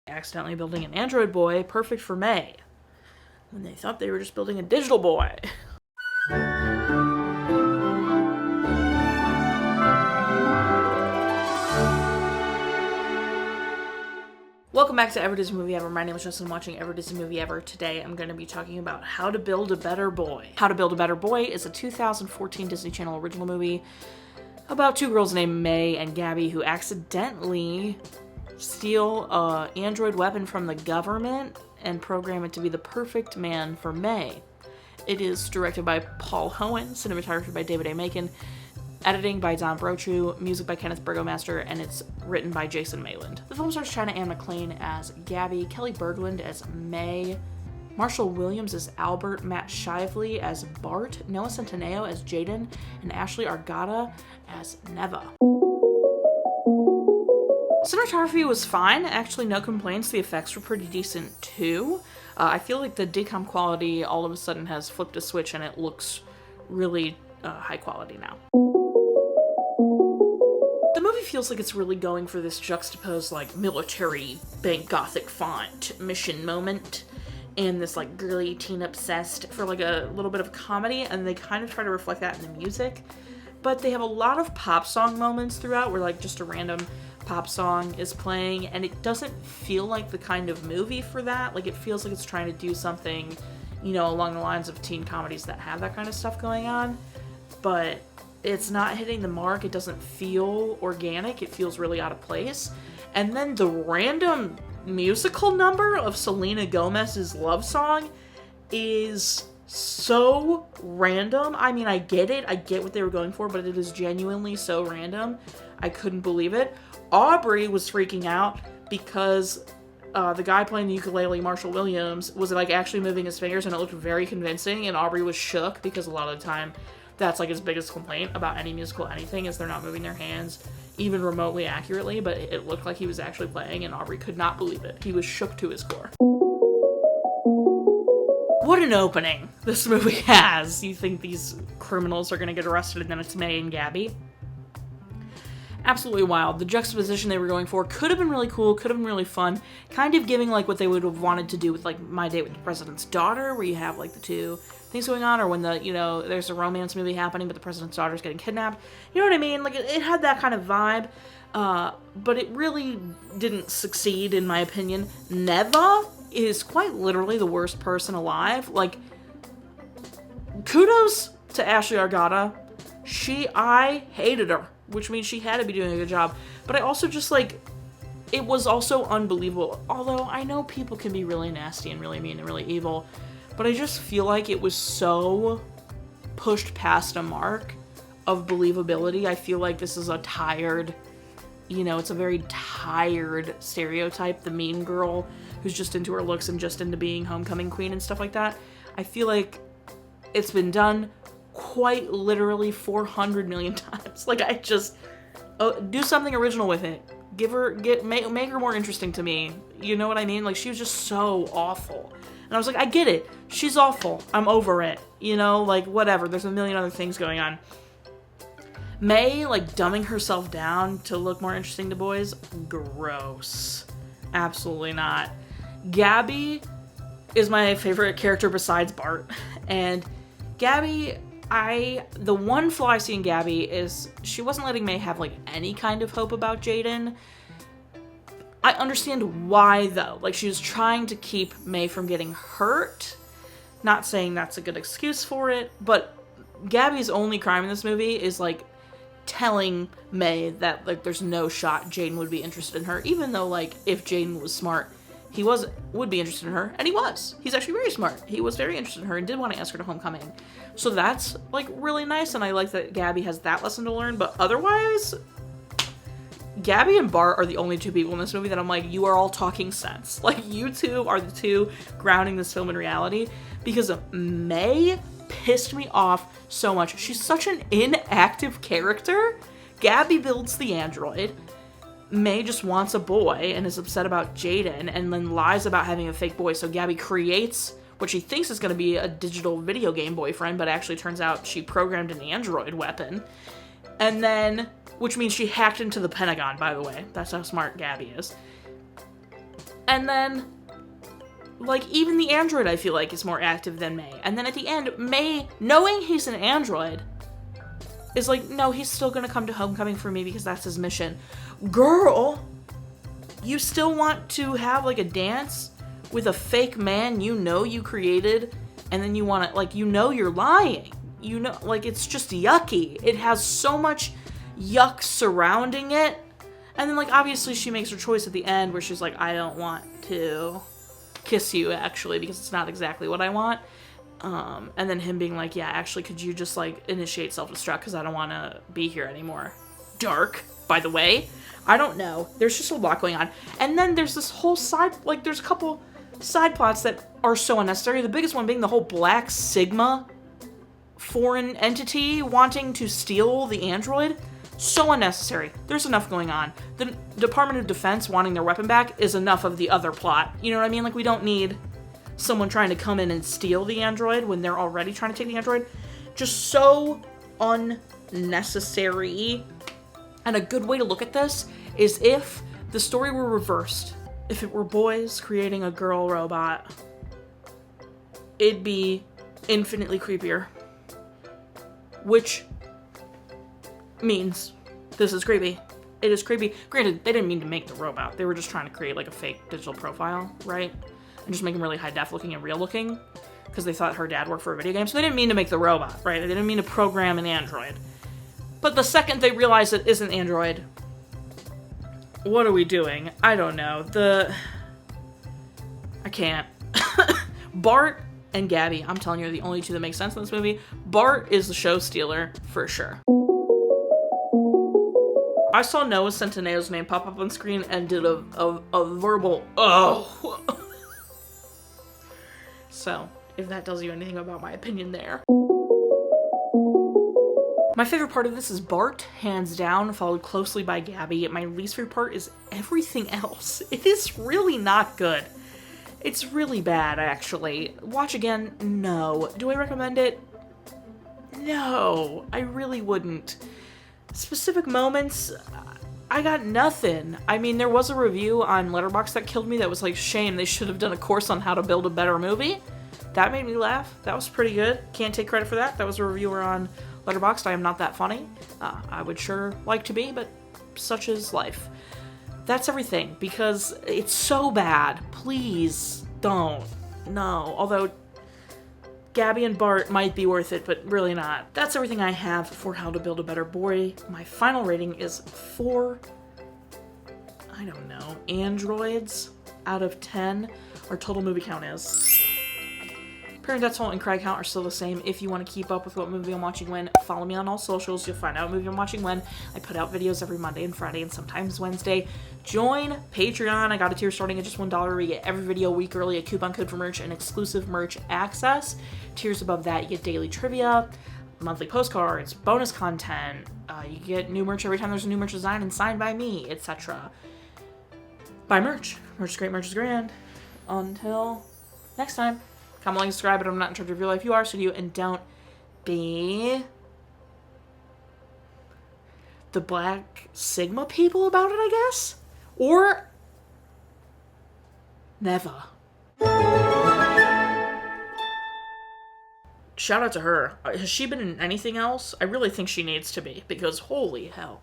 accidentally building an android boy perfect for May, when they thought they were just building a digital boy. Welcome back to Every Disney Movie Ever. My name is Jess and I'm watching Every Disney Movie Ever. Today I'm going to be talking about How to Build a Better Boy. How to Build a Better Boy is a 2014 Disney Channel original movie about two girls named May and Gabby who accidentally steal an android weapon from the government and program it to be the perfect man for May. It is directed by Paul Hoen, cinematography by David A. Makin, editing by Don Brochu, music by Kenneth Burgomaster, and it's written by Jason Mayland. The film stars China Anne McClain as Gabby, Kelli Berglund as May, Marshall Williams as Albert, Matt Shively as Bart, Noah Centineo as Jaden, and Ashley Argota as Neva. Cinematography was fine, actually no complaints. The effects were pretty decent too. I feel like the decom quality all of a sudden has flipped a switch and it looks really high quality now. The movie feels like it's really going for this juxtaposed, like, military bank gothic font mission moment and this, like, girly teen obsessed for, like, a little bit of comedy, and they kind of try to reflect that in the music. But they have a lot of pop song moments throughout where, like, just a random pop song is playing, and it doesn't feel like the kind of movie for that. Like, it feels like it's trying to do something, you know, along the lines of teen comedies that have that kind of stuff going on. But it's not hitting the mark. It doesn't feel organic. It feels really out of place. And then the random musical number of Selena Gomez's love song is so random. I mean, I get it. I get what they were going for, but it is genuinely so random. I couldn't believe it. Aubrey was freaking out because the guy playing the ukulele, Marshall Williams, was, like, actually moving his fingers, and it looked very convincing, and Aubrey was shook because a lot of the time that's, like, his biggest complaint about any musical anything is they're not moving their hands even remotely accurately, but it looked like he was actually playing, and Aubrey could not believe it. He was shook to his core. What an opening this movie has. You think these criminals are going to get arrested, and then it's May and Gabby. Absolutely wild. The juxtaposition they were going for could have been really cool, could have been really fun, kind of giving, like, what they would have wanted to do with, like, My Date with the President's Daughter, where you have, like, the two things going on, or when the, you know, there's a romance movie happening but the president's daughter's getting kidnapped. You know what I mean? Like, it had that kind of vibe, but it really didn't succeed, in my opinion. Neva is quite literally the worst person alive. Like, kudos to Ashley Argota. I hated her, which means she had to be doing a good job. But I also just, like, it was also unbelievable. Although I know people can be really nasty and really mean and really evil, but I just feel like it was so pushed past a mark of believability. I feel like this is a tired, you know, it's a very tired stereotype. The mean girl who's just into her looks and just into being homecoming queen and stuff like that. I feel like it's been done quite literally 400 million times. Like, I just do something original with it. Make her more interesting to me. You know what I mean? Like, she was just so awful. And I was like, I get it. She's awful. I'm over it. You know, like, whatever. There's a million other things going on. May, like, dumbing herself down to look more interesting to boys? Gross. Absolutely not. Gabby is my favorite character besides Bart. And Gabby, the one flaw I see in Gabby is she wasn't letting May have, like, any kind of hope about Jaden. I understand why, though. Like, she was trying to keep May from getting hurt. Not saying that's a good excuse for it, but Gabby's only crime in this movie is, like, telling May that, like, there's no shot Jaden would be interested in her, even though, like, if Jaden was smart, he would be interested in her, and he was. He's actually very smart. He was very interested in her and did want to ask her to homecoming. So that's, like, really nice, and I like that Gabby has that lesson to learn, but otherwise, Gabby and Bart are the only two people in this movie that I'm like, you are all talking sense. Like, you two are the two grounding this film in reality, because May pissed me off so much. She's such an inactive character. Gabby builds the android. May just wants a boy and is upset about Jaden and then lies about having a fake boy. So Gabby creates what she thinks is going to be a digital video game boyfriend, but actually turns out she programmed an android weapon. And then, which means she hacked into the Pentagon, by the way. That's how smart Gabby is. And then, like, even the android, I feel like, is more active than May. And then at the end, May, knowing he's an android, is like, no, he's still gonna come to homecoming for me because that's his mission. Girl, you still want to have, like, a dance with a fake man you know you created, and then you want to, like, you know you're lying. You know, like, it's just yucky. It has so much yuck surrounding it. And then, like, obviously she makes her choice at the end where she's like, I don't want to kiss you, actually, because it's not exactly what I want. And then him being like, yeah, actually, could you just, like, initiate self-destruct because I don't want to be here anymore. Dark, by the way. I don't know. There's just a lot going on. And then there's this whole side, like, there's a couple side plots that are so unnecessary. The biggest one being the whole Black Sigma foreign entity wanting to steal the android. So unnecessary. There's enough going on. The Department of Defense wanting their weapon back is enough of the other plot. You know what I mean? Like, we don't need someone trying to come in and steal the android when they're already trying to take the android. Just so unnecessary. And a good way to look at this is if the story were reversed. If it were boys creating a girl robot, it'd be infinitely creepier. Which means this is creepy. It is creepy. Granted, they didn't mean to make the robot. They were just trying to create, like, a fake digital profile, right? And just make him really high def looking and real looking because they thought her dad worked for a video game. So they didn't mean to make the robot, right? They didn't mean to program an android. But the second they realize it isn't android, what are we doing? I don't know. I can't. Bart and Gabby, I'm telling you, are the only two that make sense in this movie. Bart is the show stealer, for sure. I saw Noah Centineo's name pop up on screen and did a verbal, oh. So, if that tells you anything about my opinion there. My favorite part of this is Bart, hands down, followed closely by Gabby. My least favorite part is everything else. It is really not good. It's really bad, actually. Watch again? No. Do I recommend it? No, I really wouldn't. Specific moments, I got nothing. I mean, there was a review on Letterboxd that killed me that was like, shame, they should have done a course on how to build a better movie. That made me laugh. That was pretty good. Can't take credit for that. That was a reviewer on Letterboxd. I am not that funny. I would sure like to be, but such is life. That's everything, because it's so bad. Please don't. No. Although Gabby and Bart might be worth it, but really not. That's everything I have for How to Build a Better Boy. My final rating is 4, I don't know, androids out of 10. Our total movie count is. Parent Death Toll and Cry Count are still the same. If you want to keep up with what movie I'm watching when, follow me on all socials. You'll find out what movie I'm watching when. I put out videos every Monday and Friday and sometimes Wednesday. Join Patreon. I got a tier starting at just $1 where you get every video a week early, a coupon code for merch, and exclusive merch access. Tiers above that, you get daily trivia, monthly postcards, bonus content. You get new merch every time there's a new merch design and signed by me, etc. Buy merch. Merch is great, merch is grand. Until next time. Comment, like, subscribe, but I'm not in charge of your life. You are, so do you, and don't be the Black Sigma people about it, I guess? Or never. Shout out to her. Has she been in anything else? I really think she needs to be, because holy hell.